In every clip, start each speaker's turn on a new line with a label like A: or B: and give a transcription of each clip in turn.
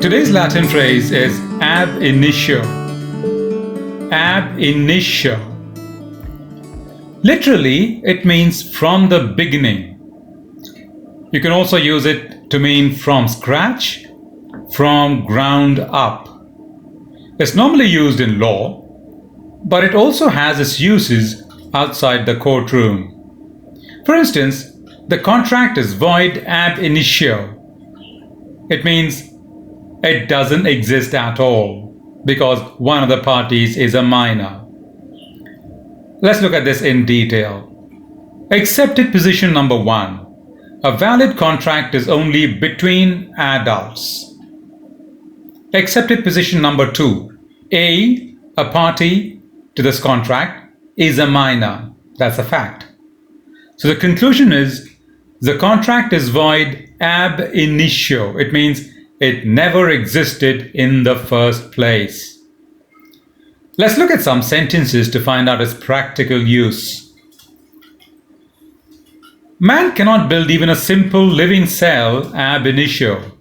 A: Today's Latin phrase is ab initio. Ab initio. Literally, it means from the beginning. You can also use it to mean from scratch, from ground up. It's normally used in law, but it also has its uses outside the courtroom. For instance, the contract is void ab initio. It means it doesn't exist at all because one of the parties is a minor. Let's look at this in detail. Accepted position number 1. A valid contract is only between adults. Accepted position number 2. A party to this contract, is a minor. That's a fact. So the conclusion is the contract is void ab initio. It means it never existed in the first place. Let's look at some sentences to find out its practical use. Man cannot build even a simple living cell ab initio.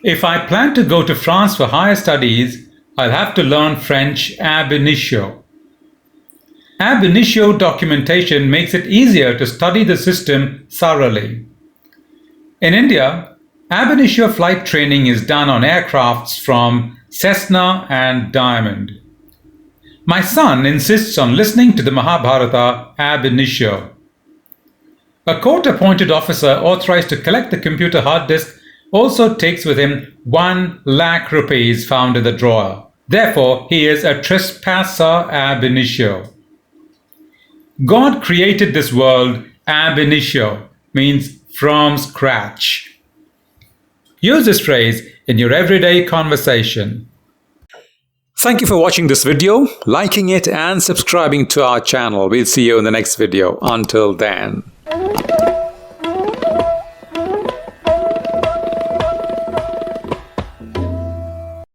A: If I plan to go to France for higher studies, I'll have to learn French ab initio. Ab initio documentation makes it easier to study the system thoroughly. In India, ab initio flight training is done on aircrafts from Cessna and Diamond. My son insists on listening to the Mahabharata ab initio. A court-appointed officer authorized to collect the computer hard disk also takes with him 1 lakh rupees found in the drawer. Therefore, he is a trespasser ab initio. God created this world ab initio, means from scratch. Use this phrase in your everyday conversation. Thank you for watching this video, liking it and subscribing to our channel. We'll see you in the next video. Until then.